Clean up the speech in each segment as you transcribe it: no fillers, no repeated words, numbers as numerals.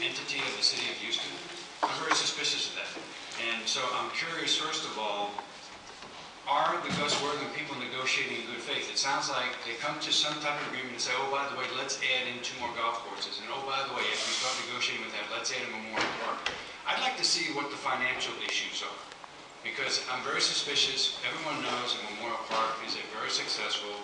entity of the city of Houston. I'm very suspicious of that. And so I'm curious, first of all, are the Gus Wortham people negotiating in good faith? It sounds like they come to some type of agreement and say, oh, by the way, let's add in 2 more golf courses. And oh, by the way, if we start negotiating with that, let's add a Memorial Park. I'd like to see what the financial issues are, because I'm very suspicious. Everyone knows that Memorial Park is a very successful,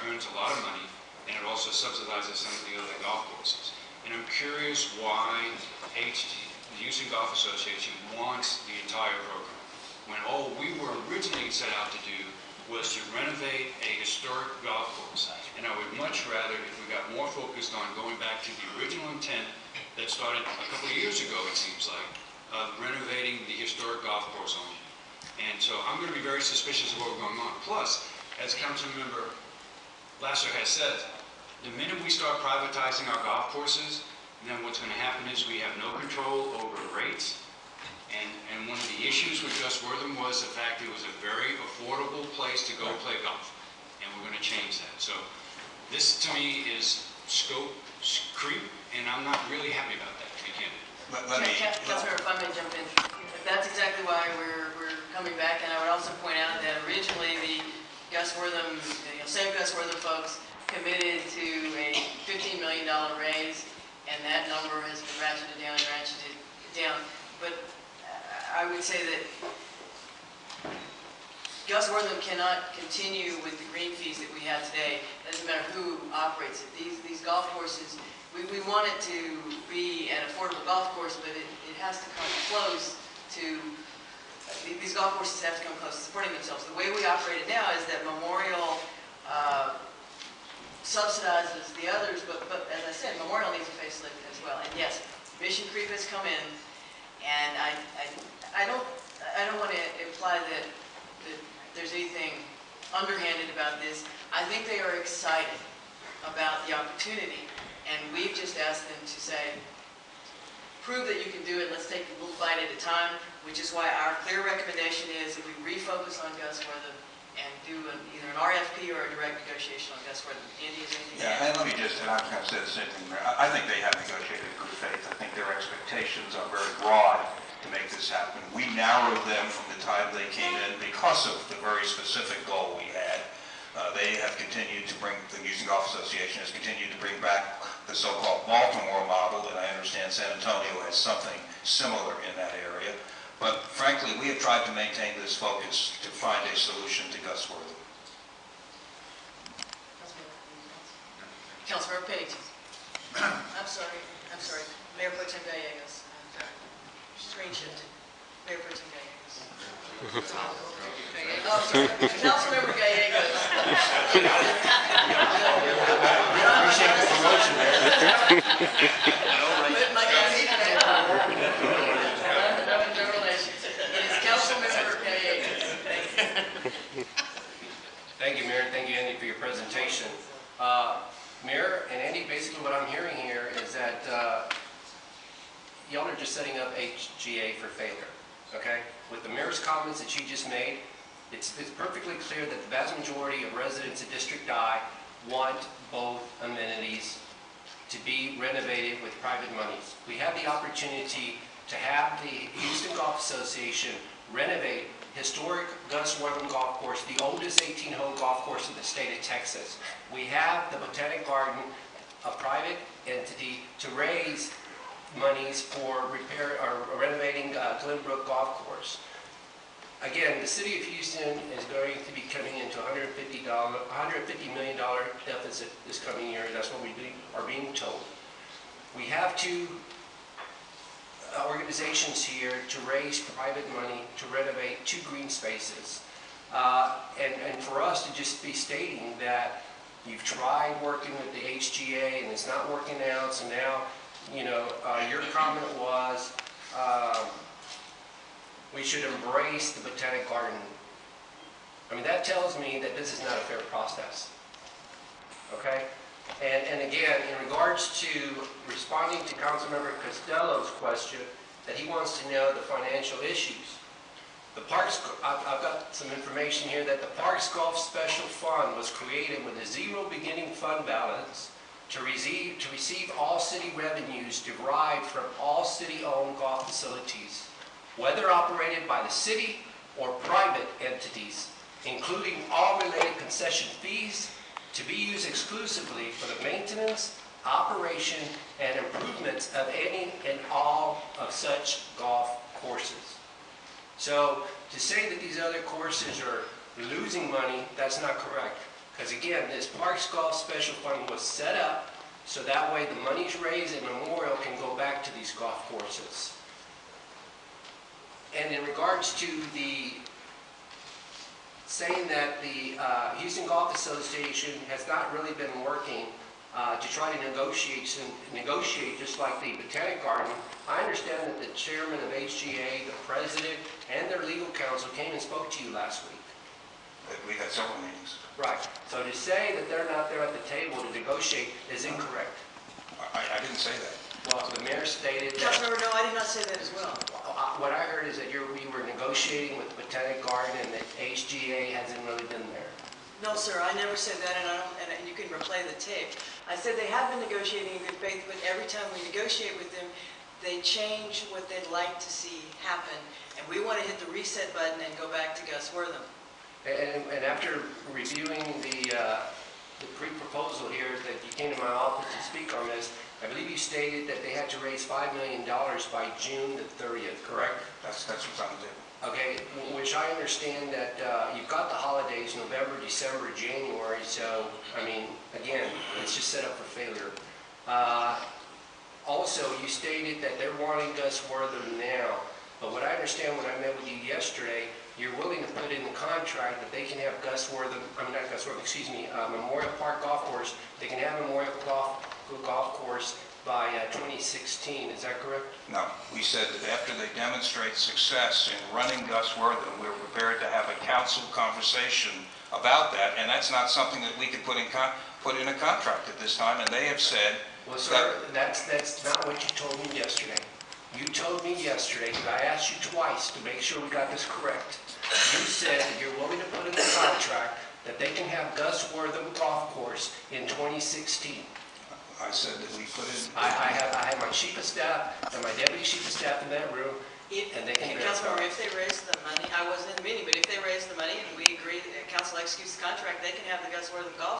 earns a lot of money, and it also subsidizes some of the other golf courses. And I'm curious why the Houston Golf Association wants the entire program, when all we were originally set out to do was to renovate a historic golf course. And I would much rather, if we got more focused on going back to the original intent that started a couple of years ago, it seems like, of renovating the historic golf course only. And so I'm going to be very suspicious of what's going on. Plus, as Councilmember Lasser has said, the minute we start privatizing our golf courses, then what's going to happen is we have no control over rates. And one of the issues with Gus Wortham was the fact it was a very affordable place to go play golf. And we're going to change that. So this, to me, is scope creep, and I'm not really happy about that, to be candid. Councilmember, if I may jump in. That's exactly why we're coming back. And I would also point out that originally the Gus Wortham, same Gus Wortham folks committed to a $15 million raise, and that number has been ratcheted down and ratcheted down. But I would say that Gus Wortham cannot continue with the green fees that we have today. It doesn't matter who operates it. These golf courses, we want it to be an affordable golf course, but it has to come close to, these golf courses have to come close to supporting themselves. The way we operate it now is that Memorial subsidizes the others, but as I said, Memorial needs a facelift as well. And yes, mission creep has come in, and I don't want to imply that there's anything underhanded about this. I think they are excited about the opportunity, and we've just asked them to say, prove that you can do it. Let's take a little bite at a time, which is why our clear recommendation is that we refocus on Gus Wortham and do either an RFP or a direct negotiation on Gus Wortham. Andy, is anything? Yeah, and let me just, and I was going to say the same thing there. I think they have negotiated in good faith. I think their expectations are very broad to make this happen. We narrowed them from the time they came in because of the very specific goal we had. They have continued to bring, the Houston Golf Association has continued to bring back the so-called Baltimore model, and I understand San Antonio has something similar in that area. But frankly, we have tried to maintain this focus to find a solution to Gus Wortham. Councilmember Pennington. I'm sorry. Mayor Pro Tem Gallegos. Screen shifted. Mayor Pro Tem Gallegos. Oh, sorry. Councilmember Gallegos. Appreciate the promotion there. Thank you, Mayor, and thank you, Andy, for your presentation. Mayor and Andy, basically what I'm hearing here is that y'all are just setting up HGA for failure, okay? With the mayor's comments that she just made, it's perfectly clear that the vast majority of residents of District I want both amenities to be renovated with private monies. We have the opportunity to have the Houston Golf Association renovate historic Gus Wortham Golf Course, the oldest 18-hole golf course in the state of Texas. We have the Botanic Garden, a private entity, to raise monies for repair or renovating Glenbrook Golf Course. Again, the city of Houston is going to be coming into $150 million deficit this coming year. That's what we are being told. We have two organizations here to raise private money to renovate 2 green spaces. And for us to just be stating that you've tried working with the HGA and it's not working out, so now, you know, your comment was we should embrace the Botanic Garden. I mean, that tells me that this is not a fair process, okay? And again, in regards to responding to Councilmember Costello's question, that he wants to know the financial issues. The Parks, I've got some information here that the Parks Golf Special Fund was created with a 0 beginning fund balance to receive all city revenues derived from all city-owned golf facilities, whether operated by the city or private entities, including all related concession fees, to be used exclusively for the maintenance, operation, and improvements of any and all of such golf courses. So to say that these other courses are losing money, that's not correct. Because again, this Parks Golf Special Fund was set up so that way the monies raised in memorial can go back to these golf courses. And in regards to the saying that the Houston Golf Association has not really been working to try to negotiate just like the Botanic Garden, I understand that the chairman of HGA, the president, and their legal counsel came and spoke to you last week. We had several meetings. Right. So to say that they're not there at the table to negotiate is incorrect. I didn't say that. Well, the mayor stated that... Councilmember, no, I did not say that as well. What I heard is that we were negotiating with the Botanic Garden and that HGA hasn't really been there. No, sir, I never said that, and you can replay the tape. I said they have been negotiating in good faith, but every time we negotiate with them, they change what they'd like to see happen, and we want to hit the reset button and go back to Gus Wortham. And after reviewing the pre-proposal here that you came to my office to speak on this, I believe you stated that they had to raise $5 million by June the 30th, correct? That's what's on the table. Okay, which I understand that you've got the holidays, November, December, January, so, I mean, again, it's just set up for failure. Also, you stated that they're wanting Gus Wortham now, but what I understand when I met with you yesterday, you're willing to put in the contract that they can have Memorial Park Golf Course, they can have Memorial Golf Course by 2016, is that correct? No, we said that after they demonstrate success in running Gus Wortham, we're prepared to have a council conversation about that, and that's not something that we could put in a contract at this time, and they have said... Well, sir, that's not what you told me yesterday. You told me yesterday, that I asked you twice to make sure we got this correct. You said that you're willing to put in the contract that they can have Gus Wortham Golf Course in 2016. I said that we put in... I have my chief of staff and my deputy chief of staff in that room, and they can verify. Councilmember, if they raise the money, I wasn't in the meeting, but if they raise the money and we agree, council executes the contract, they can have the Gus Wortham Golf